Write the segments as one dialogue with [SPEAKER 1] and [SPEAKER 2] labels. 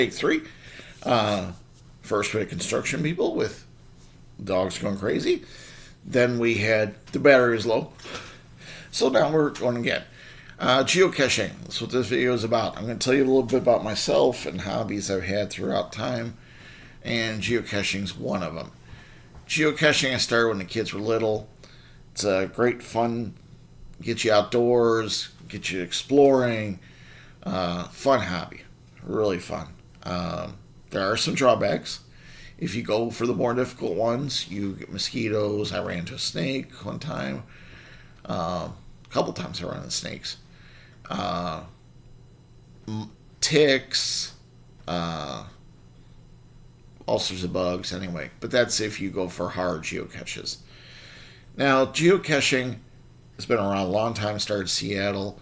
[SPEAKER 1] Take three. First we had construction people with dogs going crazy. Then we had the battery was low. So now we're going again. Geocaching. That's what this video is about. I'm going to tell you a little bit about myself and hobbies I've had throughout time, and geocaching is one of them. Geocaching I started when the kids were little. It's a great fun, get you outdoors, get you exploring, fun hobby, really fun. There are some drawbacks. If you go for the more difficult ones, you get mosquitoes. I ran into a snake one time. A couple times I ran into snakes. Uh, Ticks, all sorts of bugs anyway. But that's if you go for hard geocaches. Now, geocaching has been around a long time, started in Seattle.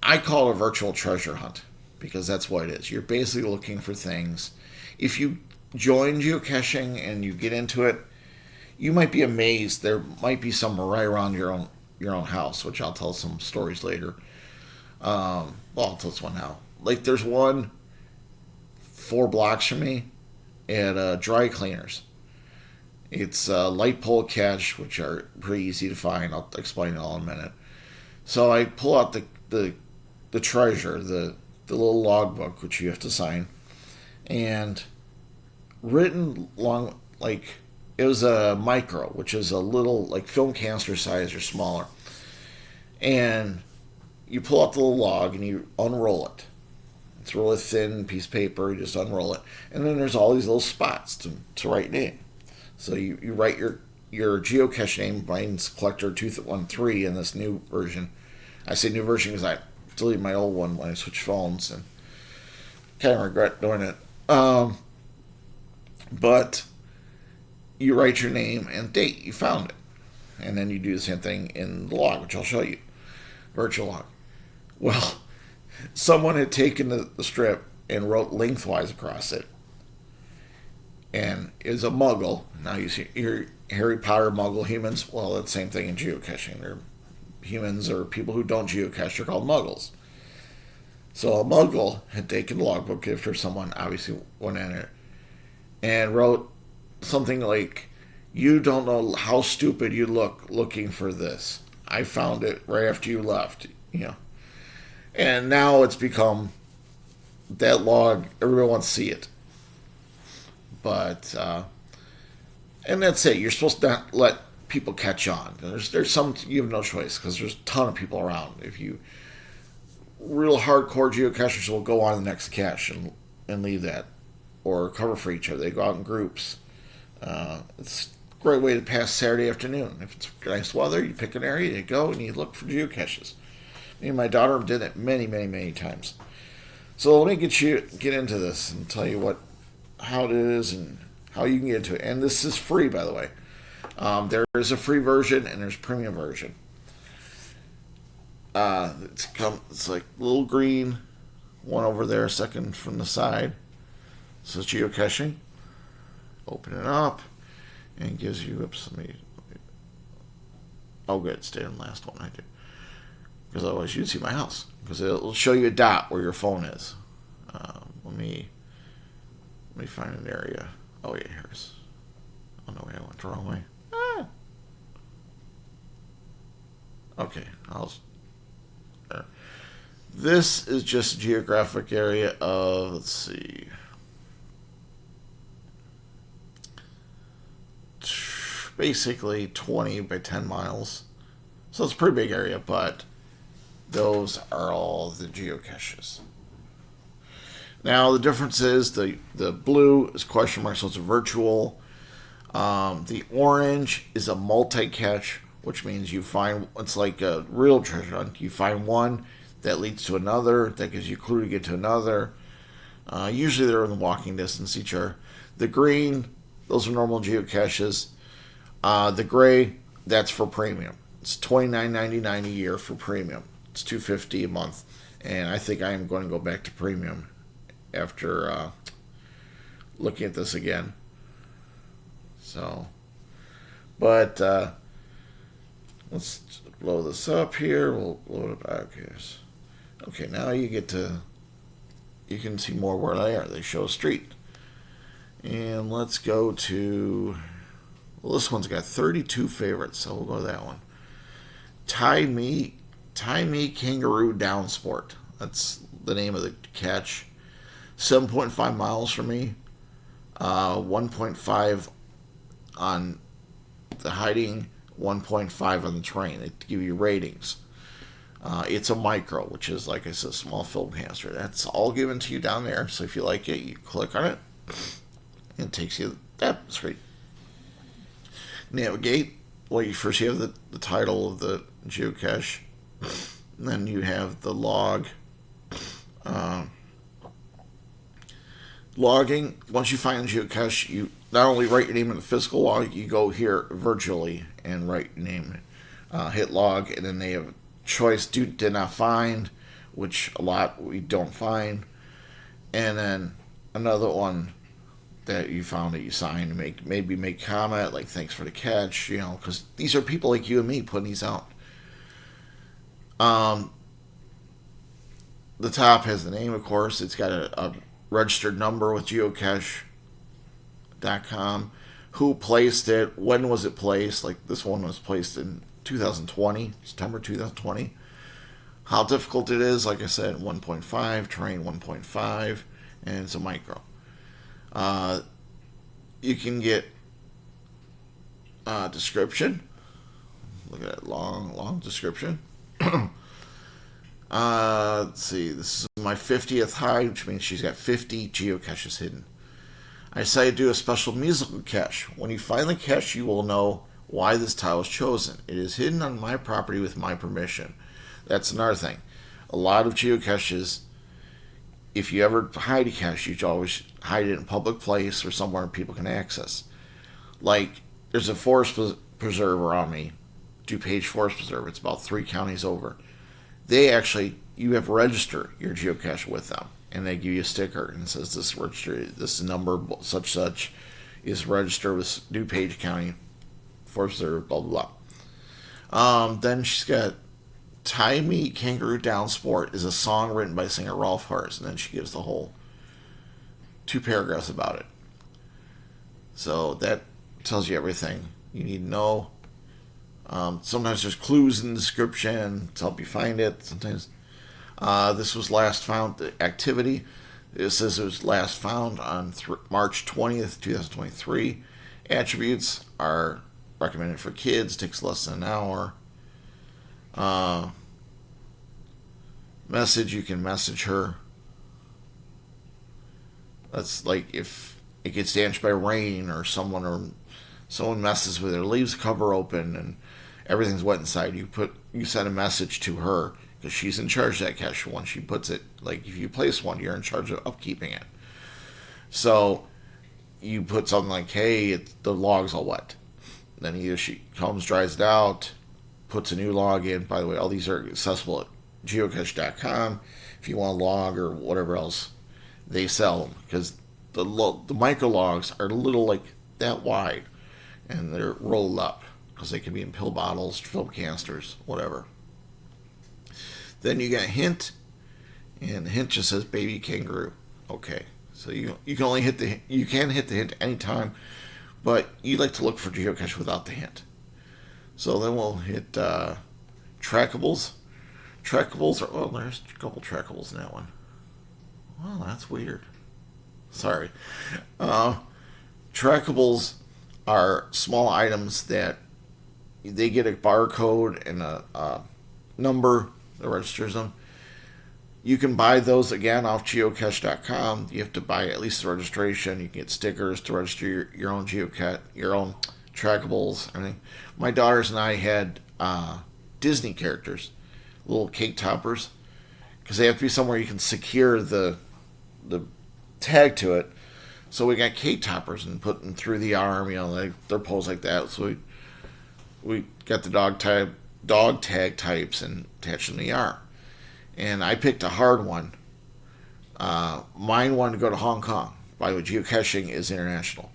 [SPEAKER 1] I call it a virtual treasure hunt because that's what it is. You're basically looking for things. If you join geocaching and you get into it, you might be amazed. There might be some right around your own house, which I'll tell some stories later. I'll tell this one now. Like there's one 4 blocks from me at dry cleaners. It's light pole cache, which are pretty easy to find. I'll explain it all in a minute. So I pull out the treasure, the little logbook, which you have to sign, and written long like it was a micro, which is a little like film canister size or smaller, and you pull out the little log and you unroll it. It's a really thin piece of paper. You just unroll it, and then there's all these little spots to write name. So you write your geocache name. Mine's Collector 213 in this new version. I say new version because I deleted my old one when I switched phones and kind of regret doing it. But you write your name and date you found it, and then you do the same thing in the log, which I'll show you, virtual log. Well, someone had taken the strip and wrote lengthwise across it, and is a muggle. Now you see your Harry Potter muggle humans. Well, that's the same thing in geocaching. They're humans or people who don't geocache are called muggles. So a muggle had taken the logbook after someone obviously went in it and wrote something like, "You don't know how stupid you look looking for this. I found it right after you left." And now it's become that log. Everyone wants to see it, but and that's it. You're supposed to not let people catch on. There's some you have no choice because there's a ton of people around. If you real hardcore geocachers will go on the next cache and leave that or cover for each other. They go out in groups. It's a great way to pass Saturday afternoon. If it's nice weather, you pick an area, you go, and you look for geocaches. Me and my daughter did it many, many, many times. So let me get into this and tell you how it is and how you can get into it. And this is free, by the way. There is a free version and there's a premium version. It's like little green, one over there, second from the side. It says geocaching. Open it up and it gives you. Oh, good. Stay on the last one I did. Because otherwise you'd see my house. Because it'll show you a dot where your phone is. Let me find an area. Oh yeah, here's. Oh no, wait, I went the wrong way. Okay, this is just a geographic area of, let's see, basically 20 by 10 miles. So it's a pretty big area, but those are all the geocaches. Now the difference is the blue is question mark, so it's a virtual. The orange is a multi-cache, which means it's like a real treasure hunt. You find one that leads to another, that gives you a clue to get to another. Usually they're in walking distance each other. The green, those are normal geocaches. The gray, that's for premium. It's $29.99 a year for premium. It's $250 a month, and I think I am going to go back to premium after looking at this again. So, but let's blow this up here. We'll load it back here. Okay, now you get to you can see more where they are. They show a street. And let's go to, well, this one's got 32 favorites, so we'll go to that one. Tie Me Kangaroo Down Sport. That's the name of the catch. 7.5 miles for me. 1.5 on the hiding, 1.5 on the terrain. They give you ratings. It's a micro, which is, like I said, small film canister. That's all given to you down there. So if you like it, you click on it. And it takes you. That's great. Navigate. Well, you first have the title of the geocache. And then you have the log. Logging. Once you find the geocache, you not only write your name in the physical log, you go here virtually and write your name. Hit log, and then they have choice did not find, which a lot we don't find. And then another one that you found that you signed, maybe make comment like thanks for the catch, because these are people like you and me putting these out. The top has the name, of course. It's got a registered number with Geocache.com. Who placed it? When was it placed? Like this one was placed in 2020, September 2020. How difficult it is, like I said, 1.5, terrain 1.5, and it's a micro. You can get description. Look at that long description. Let's see. This is my 50th hide, which means she's got 50 geocaches hidden. I decided to do a special musical cache. When you find the cache, you will know why this tile was chosen. It is hidden on my property with my permission. That's another thing. A lot of geocaches, if you ever hide a cache, you should always hide it in a public place or somewhere people can access. Like, there's a forest preserve around me, DuPage Forest Preserve. It's about 3 counties over. You have to register your geocache with them, and they give you a sticker and it says this number such is registered with DuPage County Forest Preserve, blah blah blah. Then she's got "Tie Me Kangaroo Down Sport" is a song written by singer Ralph Hars, and then she gives the whole 2 paragraphs about it. So that tells you everything you need to know. Sometimes there's clues in the description to help you find it. Sometimes this was last found, the activity. It says it was last found on March 20th, 2023. Attributes are recommended for kids, takes less than an hour. Message, you can message her. That's like if it gets damaged by rain or someone messes with it, leaves the cover open and everything's wet inside. You send a message to her because she's in charge of that cache. Once she puts it, like if you place one, you're in charge of upkeeping it. So you put something like, "Hey, the log's all wet." Then either she comes, dries it out, puts a new log in. By the way, all these are accessible at Geocache.com. If you want a log or whatever else, they sell them because the micro logs are a little like that wide, and they're rolled up because they can be in pill bottles, film canisters, whatever. Then you got a hint, and the hint just says "baby kangaroo." Okay, so you can only hit the hint anytime, but you like to look for geocache without the hint. So then we'll hit trackables. Trackables are, well, there's a couple trackables in that one. Well, that's weird. Sorry. Trackables are small items that they get a barcode and a number that registers them. You can buy those again off Geocache.com. You have to buy at least the registration. You can get stickers to register your own geocache, your own trackables, everything. My daughters and I had Disney characters, little cake toppers, because they have to be somewhere you can secure the tag to it. So we got cake toppers and put them through the arm, they're posed like that. So we got the dog tag types and attached them to the arm. And I picked a hard one. Mine wanted to go to Hong Kong. By the way, geocaching is international.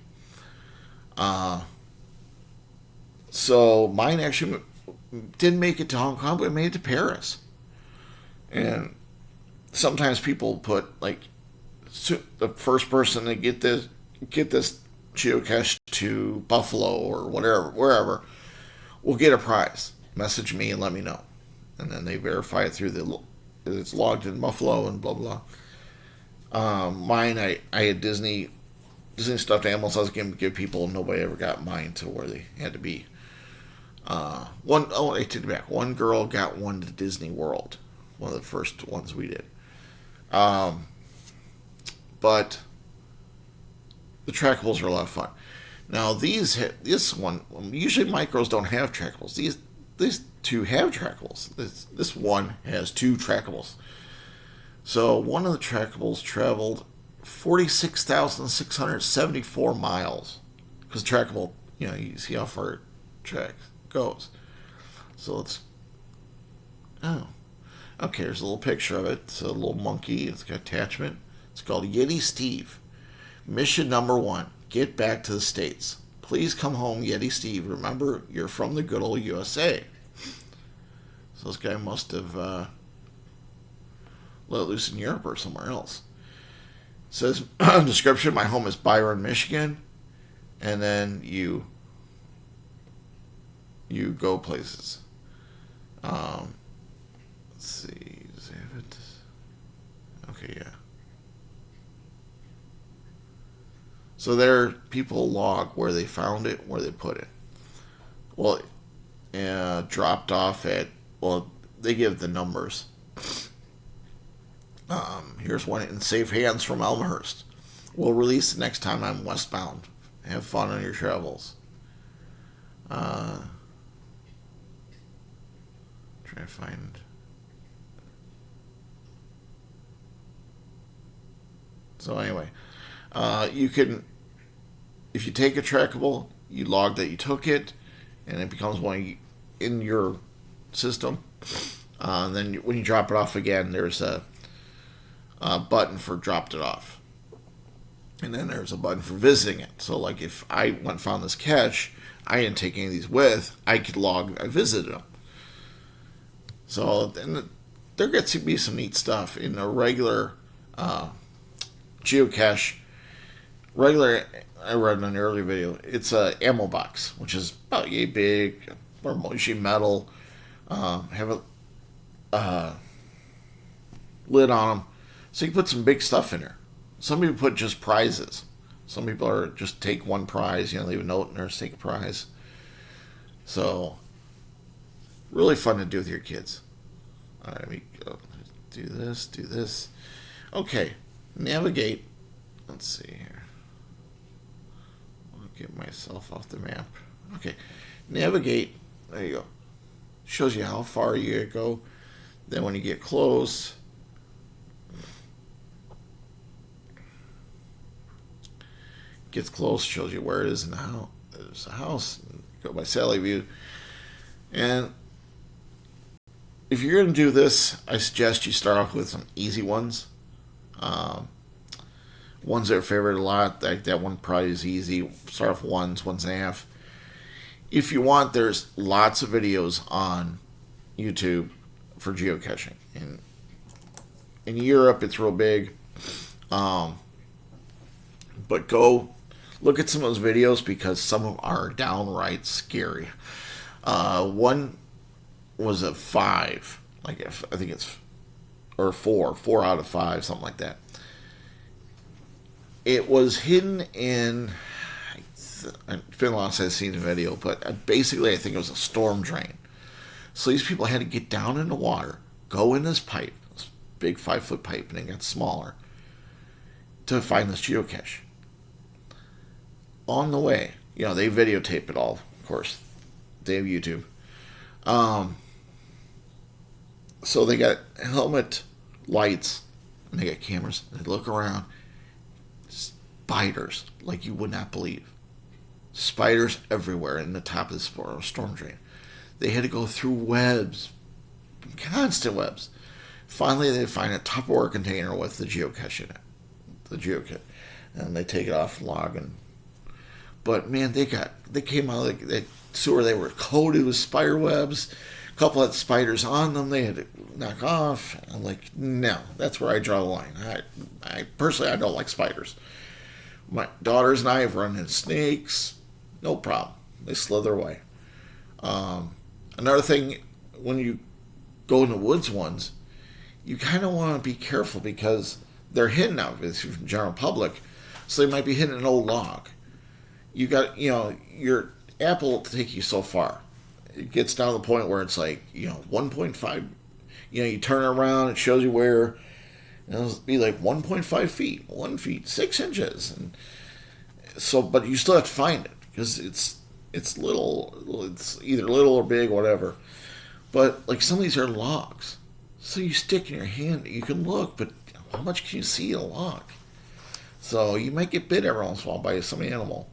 [SPEAKER 1] So mine actually didn't make it to Hong Kong, but it made it to Paris. And sometimes people put, like, the first person to get this geocache to Buffalo or wherever, will get a prize. Message me and let me know, and then they verify it through it's logged in Buffalo and blah blah. Mine, I had Disney stuffed animals. I was going to give people. Nobody ever got mine to where they had to be. I take it back. One girl got one to Disney World. One of the first ones we did. But the trackables are a lot of fun. Now this one, usually micros don't have trackables. These two have trackables. This one has two trackables. So one of the trackables traveled 46,674 miles. Because trackable, you see how far track goes. So okay, there's a little picture of it. It's a little monkey. It's got attachment. It's called Yeti Steve. Mission number 1, get back to the States. Please come home, Yeti Steve. Remember, you're from the good old USA. So this guy must have let loose in Europe or somewhere else. It says, description, my home is Byron, Michigan. And then you go places. Let's see, does it have it? Okay, yeah. So there, people log where they found it, where they put it. Well, dropped off at, they give the numbers. Here's one in safe hands from Elmhurst. We'll release the next time I'm westbound. Have fun on your travels. Try to find. So anyway, you can, if you take a trackable, you log that you took it, and it becomes one in your system. Then when you drop it off again, there's a button for dropped it off. And then there's a button for visiting it. So like if I went and found this cache, I didn't take any of these with, I could log, I visited them. So then there gets to be some neat stuff in a regular geocache. I read in an earlier video, it's a ammo box, which is about yay big, or usually metal, have a lid on them. So you can put some big stuff in there. Some people put just prizes. Some people are just take one prize, leave a note in there, take a prize. So, really fun to do with your kids. All right, let me go. Do this. Okay, navigate. Let's see here. I'll get myself off the map. Okay, navigate. There you go. Shows you how far you go. Then when you get close, gets close, shows you where it is in the house. There's a house. Go by satellite view. And if you're going to do this, I suggest you start off with some easy ones. Ones that are favored a lot, like that one probably is easy. Start off ones and a half. If you want, there's lots of videos on YouTube for geocaching. In Europe, it's real big. But go look at some of those videos because some of them are downright scary. One was a 5, I think it's, or 4 out of 5, something like that. It was hidden in, it's been a long since I've seen the video, but basically I think it was a storm drain. So these people had to get down in the water, go in this pipe, this big 5-foot pipe, and it got smaller, to find this geocache. On the way, they videotape it all, of course. They have YouTube. So they got helmet lights, and they got cameras. They look around. Spiders, like you would not believe. Spiders everywhere in the top of the storm drain. They had to go through webs, constant webs. Finally, they find a Tupperware container with the geocache in it. The geocache. And they take it off and log. But man, they came out of the sewer. They were coated with spider webs, couple had spiders on them. They had to knock off. I'm like, no, that's where I draw the line. I personally, I don't like spiders. My daughters and I have run into snakes. No problem. They slither away. Another thing, when you go in the woods ones, you kind of want to be careful because they're hidden out from the general public, so they might be hidden in an old log. You got, your apple will take you so far. It gets down to the point where it's like, 1.5, you turn it around, it shows you where, and it'll be like 1.5 feet, 1 feet, 6 inches. And so, but you still have to find it because it's little, it's either little or big, whatever. But like some of these are logs. So you stick in your hand, you can look, but how much can you see in a log? So you might get bit every once in a while by some animal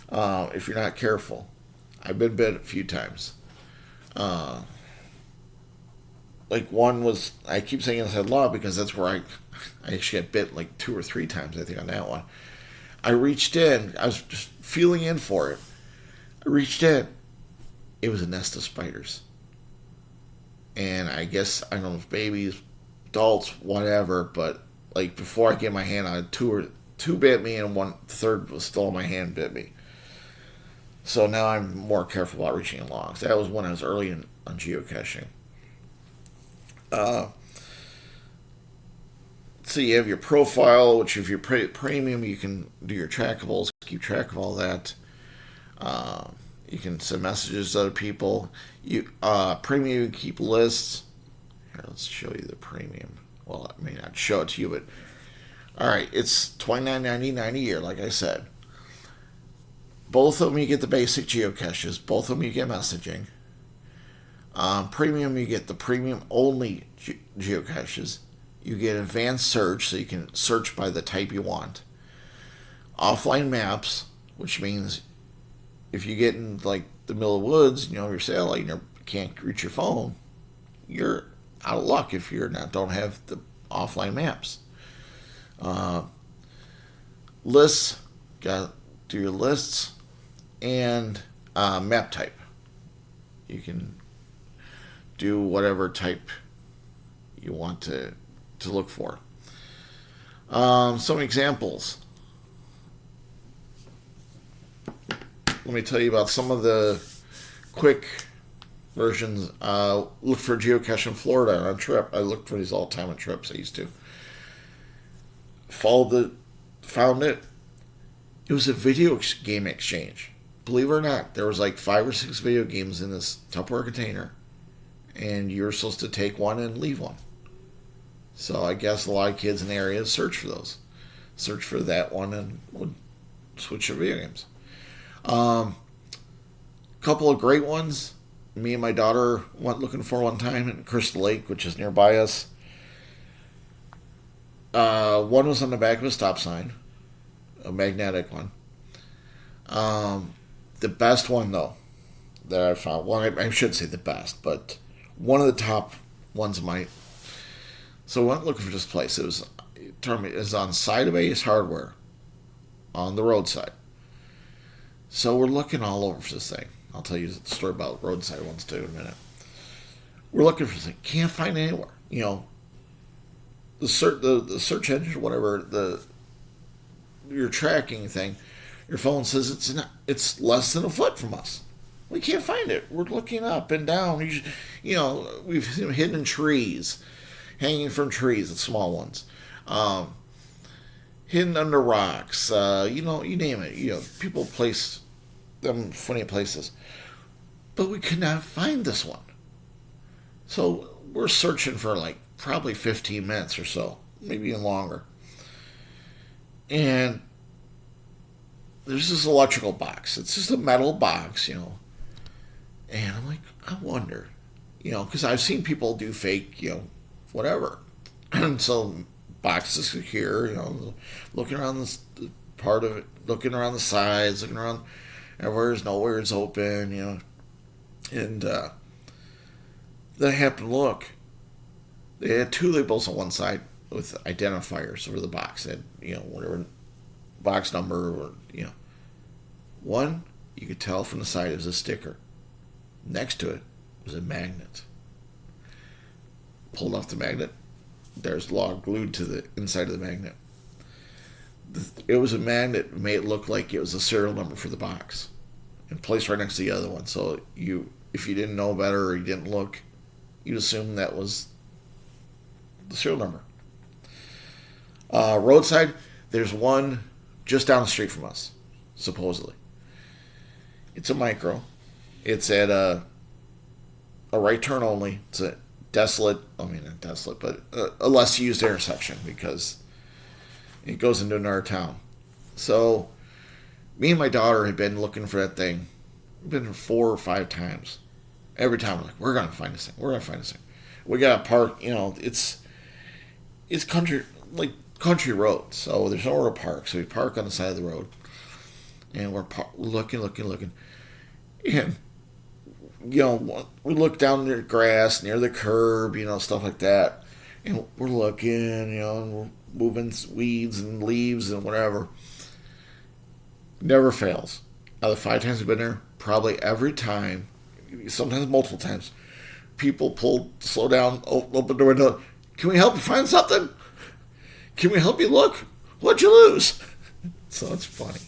[SPEAKER 1] if you're not careful. I've been bit a few times. Like one was, I keep saying inside log because that's where I actually got bit like 2 or 3 times, I think, on that one. I reached in, I was just feeling in for it. I reached in, it was a nest of spiders. And I guess, I don't know if babies, adults, whatever, but like before I get my hand on it, two bit me and one third was still in my hand bit me. So now I'm more careful about reaching in logs. That was when I was early on geocaching. So you have your profile, which if you're premium, you can do your trackables, keep track of all that. You can send messages to other people. Premium, you keep lists. Here, let's show you the premium. Well, I may not show it to you, but all right, it's $29.99 a year, like I said. Both of them you get the basic geocaches. Both of them you get messaging. Premium, you get the premium only geocaches. You get advanced search, so you can search by the type you want. Offline maps, which means if you get in like the middle of the woods, your satellite, and you can't reach your phone, you're out of luck if don't have the offline maps. Lists, got to do your lists, and map type. You can do whatever type you want to look for. Some examples. Let me tell you about some of the quick versions. Look for geocache in Florida on a trip. I looked for these all the time on trips. I used to. Found it. It was a video game exchange. Believe it or not, there was like 5 or 6 video games in this Tupperware container, and you were supposed to take one and leave one. So I guess a lot of kids in the area search for those. Search for that one and would switch to video games. Couple of great ones. Me and my daughter went looking for one time in Crystal Lake, which is nearby us. One was on the back of a stop sign, a magnetic one. The best one, though, that I found, well, I should say the best, but one of the top ones of my. So we went looking for this place. It was on Side of Ace Hardware, on the roadside. So we're looking all over for this thing. I'll tell you the story about roadside ones too in a minute. We're looking for this thing. Can't find it anywhere. The search engine, whatever, your tracking thing, your phone says it's less than a foot from us. We can't find it. We're looking up and down. We've hidden in trees, hanging from trees, the small ones, hidden under rocks. You name it. People place them funny places, but we could not find this one. So we're searching for like probably 15 minutes or so, maybe even longer. And there's this electrical box. It's just a metal box, And I'm like, I wonder, because I've seen people do fake, whatever. And so boxes here, looking around this part of it, looking around the sides, looking around nowhere is open, And then I happened to look. They had 2 labels on one side with identifiers over the box. That whatever box number, or one you could tell from the side it was a sticker. Next to it It was a magnet. Pulled off the magnet. There's log glued to the inside of the magnet. It was a magnet that made it look like it was a serial number for the box, and placed right next to the other one. So if you didn't know better or you didn't look, you'd assume that was the serial number. Roadside, there's one just down the street from us, supposedly. It's a micro. It's at a right turn only. It's a desolate, not desolate, but a less used intersection because it goes into another town. So, me and my daughter had been looking for that thing. We've been there 4 or 5 times. Every time we're like, we're going to find this thing. We're going to find this thing. We got to park, it's country road, so there's nowhere to park. So we park on the side of the road, and we're looking. And, we look down near grass, near the curb, stuff like that. And we're looking, and we're moving weeds and leaves and whatever. Never fails. Out of the 5 times we've been there, probably every time, sometimes multiple times, people slow down, open the window. Can we help you find something? Can we help you look? What'd you lose? So it's funny.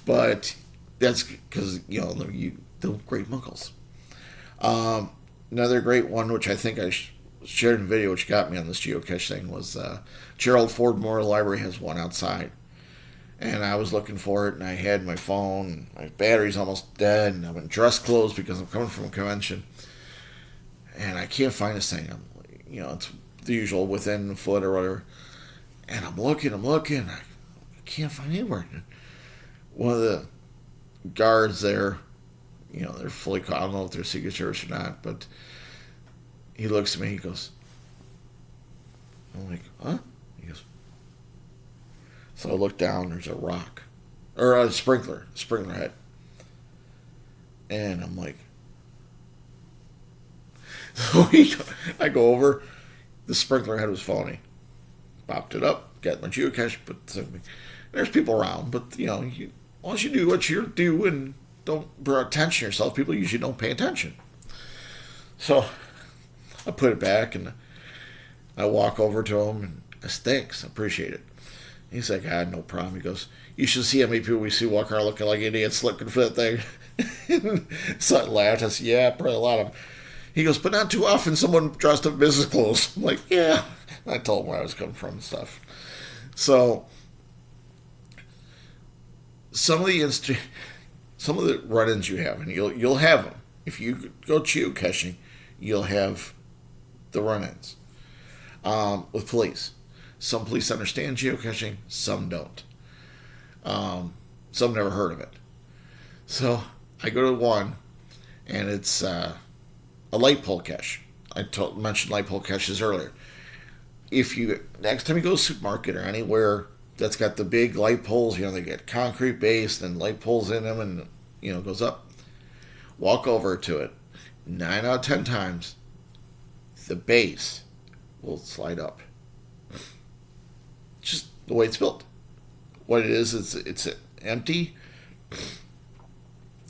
[SPEAKER 1] But that's because, the great muggles. Another great one, which I think I shared in a video, which got me on this geocache thing, was Gerald Ford Memorial Library has one outside. And I was looking for it, and I had my phone, my battery's almost dead, and I'm in dress clothes because I'm coming from a convention. And I can't find this thing. It's the usual within a foot or whatever. And I'm looking, I can't find anywhere. One of the guards there, they're fully caught. I don't know if they're Secret Service or not, but he looks at me, he goes, I'm like, huh? He goes, so I look down, there's a rock, or a sprinkler head. And I'm like, so I go over, the sprinkler head was phony. Popped it up, got my geocache, but there's people around, but once you do what you do and don't draw attention to yourself, people usually don't pay attention. So I put it back and I walk over to him and I said, thanks, I appreciate it. He's like, no problem. He goes, you should see how many people we see walking around looking like idiots looking for that thing. So I laughed. I said, yeah, probably a lot of them. He goes, but not too often someone dressed up in business clothes. I'm like, yeah. I told him where I was coming from and stuff. So some of the run-ins you have, and you'll have them. If you go geocaching, you'll have the run-ins with police. Some police understand geocaching, some don't. Some never heard of it. So I go to one, and it's a light pole cache. I mentioned light pole caches earlier. Next time you go to a supermarket or anywhere that's got the big light poles, they get concrete base and light poles in them, and it goes up. Walk over to it. 9 out of 10 times, the base will slide up. Just the way it's built. What it is, it's empty.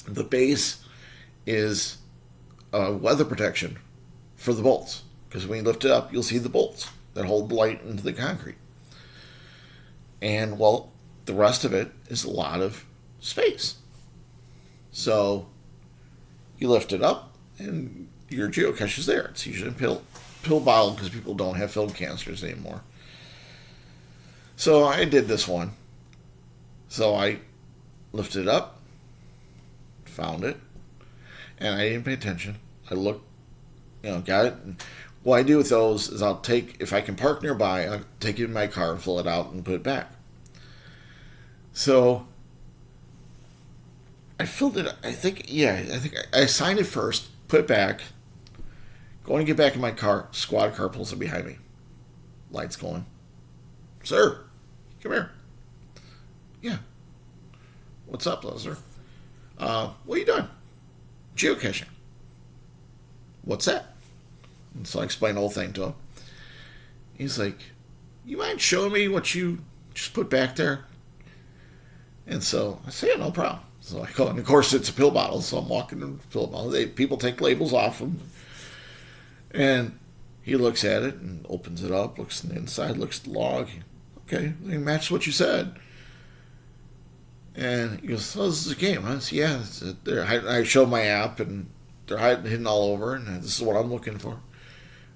[SPEAKER 1] The base is a weather protection for the bolts, because when you lift it up, you'll see the bolts that hold the light into the concrete. And, the rest of it is a lot of space. So, you lift it up, and your geocache is there. It's usually a pill bottle, because people don't have film canisters anymore. So, I did this one. So, I lifted it up, found it, and I didn't pay attention. I looked, got it. And what I do with those is if I can park nearby, I'll take it in my car and fill it out and put it back. So I filled it. I think I signed it first, put it back, going to get back in my car, squad car pulls it behind me. Lights going. Sir, come here. Yeah. What's up, Lesnar? What are you doing? Geocaching. What's that? And so I explained the whole thing to him. He's like, you mind showing me what you just put back there? And so I said, yeah, no problem. So I go, and of course it's a pill bottle, so I'm walking in the pill bottle. People take labels off them, and he looks at it and opens it up, looks on the inside, looks at the log. Okay, it matches what you said. And he goes, "Oh, this is a game, huh?" I said, "Yeah." I show my app, and they're hidden all over, and this is what I'm looking for.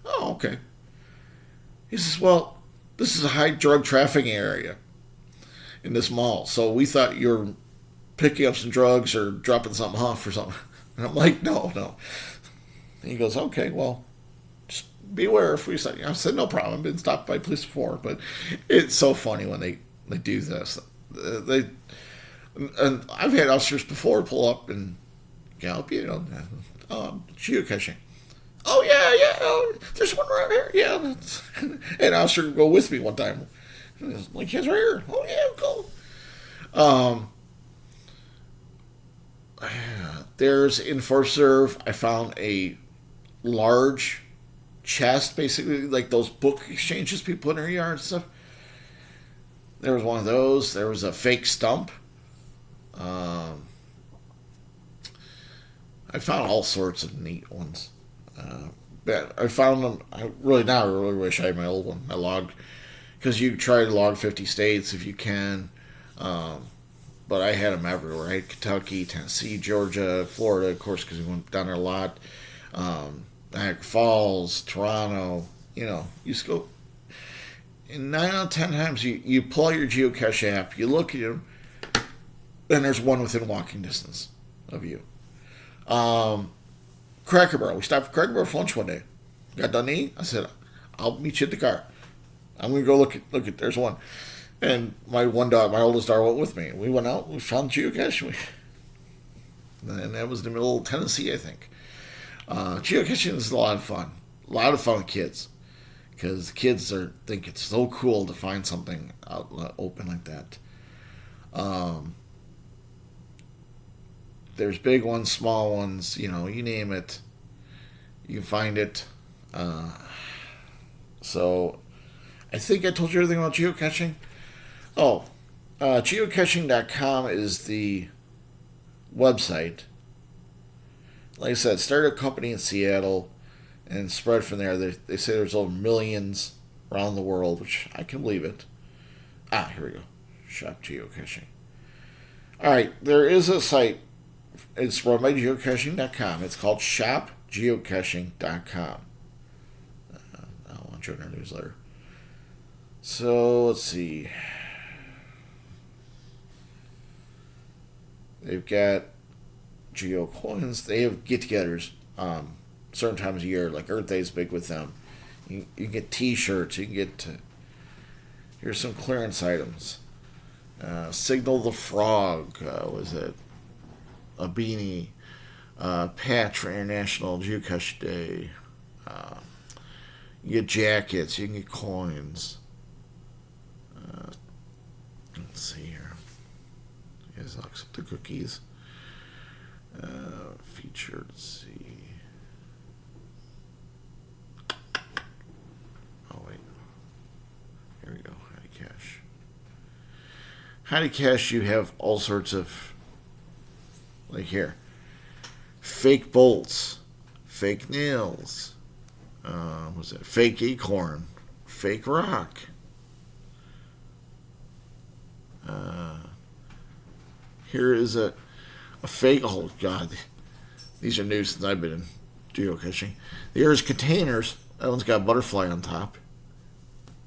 [SPEAKER 1] "Oh, okay." He says, "Well, this is a high drug trafficking area in this mall, so we thought you were picking up some drugs or dropping something off or something." And I'm like, "No, no." And he goes, "Okay, well, just beware if we say." I said, "No problem. I've been stopped by police before," but it's so funny when they do this. And I've had officers before pull up and help geocaching. "Oh yeah, there's one right here." Yeah, and an officer would go with me one time. Like, "He's right here." "Oh yeah, go." There's in Forest Reserve, I found a large chest, basically like those book exchanges people put in their yard and stuff. There was one of those. There was a fake stump. I found all sorts of neat ones. But I found them. I really wish I had my old one, my log, because you try to log 50 states if you can. But I had them everywhere. I had Kentucky, Tennessee, Georgia, Florida, of course, because we went down there a lot. Niagara Falls, Toronto. You just go. And 9 out of 10 times, you pull out your geocache app, you look at them, and there's one within walking distance of you. Cracker Barrel. We stopped at Cracker Barrel for lunch one day. Got done eating. I said, "I'll meet you at the car. I'm gonna go look at. There's one." And my oldest daughter, went with me. We went out. We found geocache. And that was in the middle of Tennessee, I think. Geocaching is a lot of fun. A lot of fun with kids, because kids think it's so cool to find something out open like that. There's big ones, small ones, you name it, you can find it. So I think I told you everything about geocaching. Oh, geocaching.com is the website. Like I said, started a company in Seattle and spread from there. They say there's over millions around the world, which I can believe it. Here we go. Shop geocaching. All right, there is a site. It's run by geocaching.com. It's called shopgeocaching.com. I want to join our newsletter. So let's see. They've got Geo Coins. They have get-togethers certain times of year, like Earth Day is big with them. You can get T-shirts. You can get here's some clearance items. Signal the Frog. Was it a beanie? Patch for International Geocache Day. You get jackets. You can get coins. Let's see here. Yes, I'll accept the cookies. Featured. Let's see. Oh wait. Here we go. Howdy Cash. You have all sorts of, like here, fake bolts, fake nails. What's that? Fake acorn, fake rock. Here is a fake. Oh God, these are new since I've been in geocaching. Here's containers. That one's got a butterfly on top,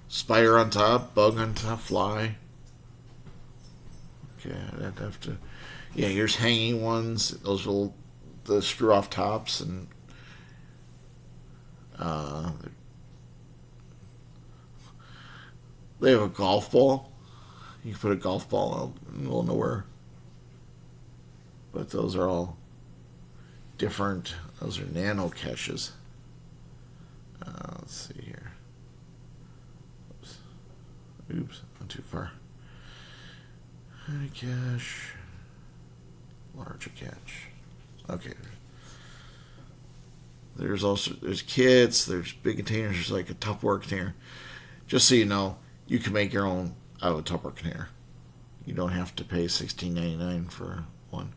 [SPEAKER 1] spider on top, bug on top, fly. Okay, I'd have to. Yeah, here's hanging ones. Those are the screw off tops, and they have a golf ball. You can put a golf ball out in the middle of nowhere. But those are all different. Those are nano caches. Let's see here. Oops, not too far. Cache. Larger catch. Okay. There's kits, there's big containers, there's like a Tupperware container. Just so you know, you can make your own out of a Tupperware container. You don't have to pay $16.99 for one.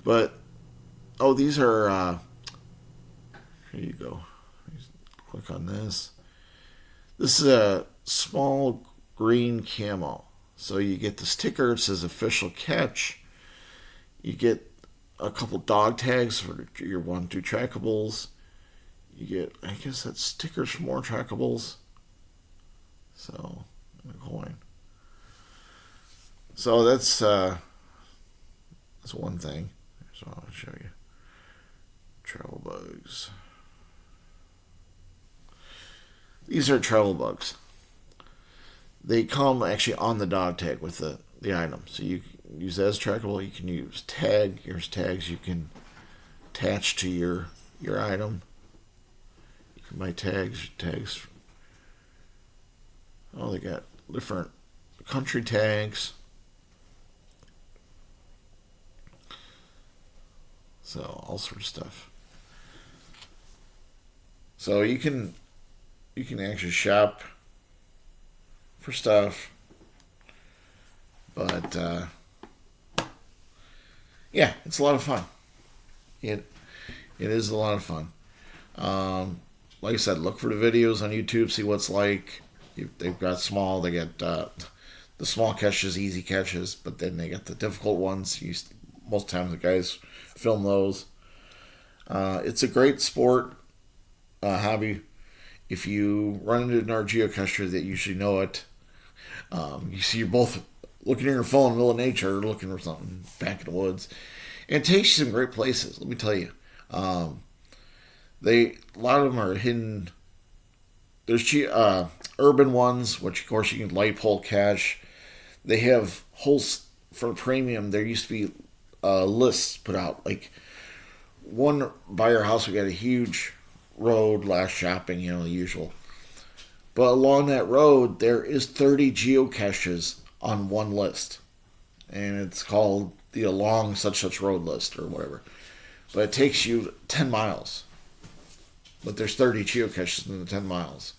[SPEAKER 1] But oh, these are here you go. Click on this. This is a small green camo. So you get the sticker. It says official catch. You get a couple dog tags for your 1-2 trackables. You get, I guess that's stickers for more trackables. So, a coin. So that's one thing. So I'll show you. Travel bugs. These are travel bugs. They come actually on the dog tag with the item. So you can use that as trackable. You can use tag. Here's tags you can attach to your item. You can buy tags. Oh, they got different country tags. So all sorts of stuff. So you can actually shop for stuff, but yeah, it's a lot of fun. It is a lot of fun. Like I said, look for the videos on YouTube, see what's like. They've got small, they get the small catches, easy catches, but then they get the difficult ones. Most times the guys film those. It's a great sport, hobby. If you run into another geocacher that usually know it, you see you're both looking at your phone in the middle of nature, looking for something back in the woods. And it takes you some great places, let me tell you. A lot of them are hidden. There's urban ones, which of course you can light pole cache. They have holes for premium. There used to be lists put out. Like one by our house, we got a huge road, last shopping, the usual. But along that road, there is 30 geocaches on one list. And it's called the Along Such Road list or whatever. But it takes you 10 miles. But there's 30 geocaches in the 10 miles.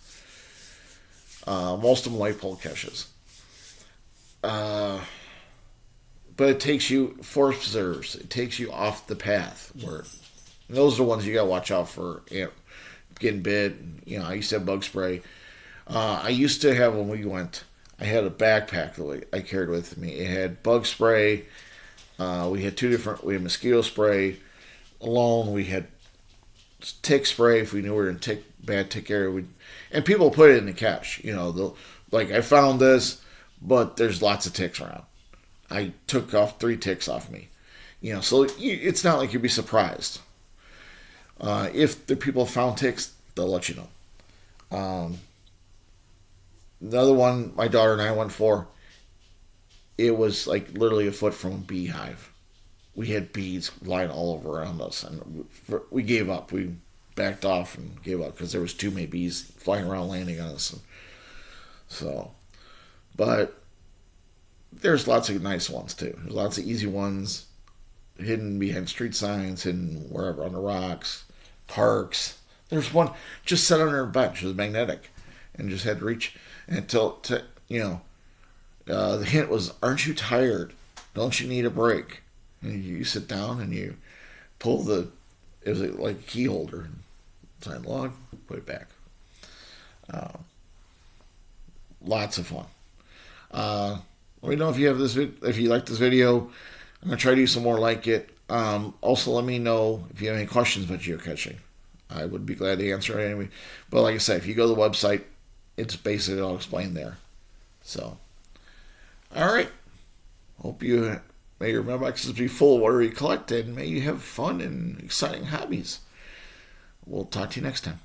[SPEAKER 1] Most of them light pole caches. But it takes you forest preserves. It takes you off the path. Those are the ones you got to watch out for getting bit. I used to have bug spray. I used to have, when we went, I had a backpack that I carried with me. It had bug spray. We had we had mosquito spray. Alone, we had tick spray if we knew we were in bad tick area. And people put it in the cache. Like, I found this, but there's lots of ticks around. I took off 3 ticks off me. So it's not like you'd be surprised. If the people found ticks, they'll let you know. Another one my daughter and I went for, it was like literally a foot from a beehive. We had bees flying all over around us, and we gave up. We backed off and gave up because there was too many bees flying around landing on us. But there's lots of nice ones too. There's lots of easy ones, hidden behind street signs, hidden wherever on the rocks, parks. There's one just sat under a bench. It was magnetic, and just had to reach until the hint was, "Aren't you tired? Don't you need a break?" And you sit down and you pull it was like a key holder, sign log, put it back. Lots of fun. Let me know if you have if you like this video. I'm gonna try to do some more like it. Also, let me know if you have any questions about geocaching. I would be glad to answer it anyway. But like I said, if you go to the website, it's basically all explained there. So, all right. Hope may your mailboxes be full of whatever you collect, and may you have fun and exciting hobbies. We'll talk to you next time.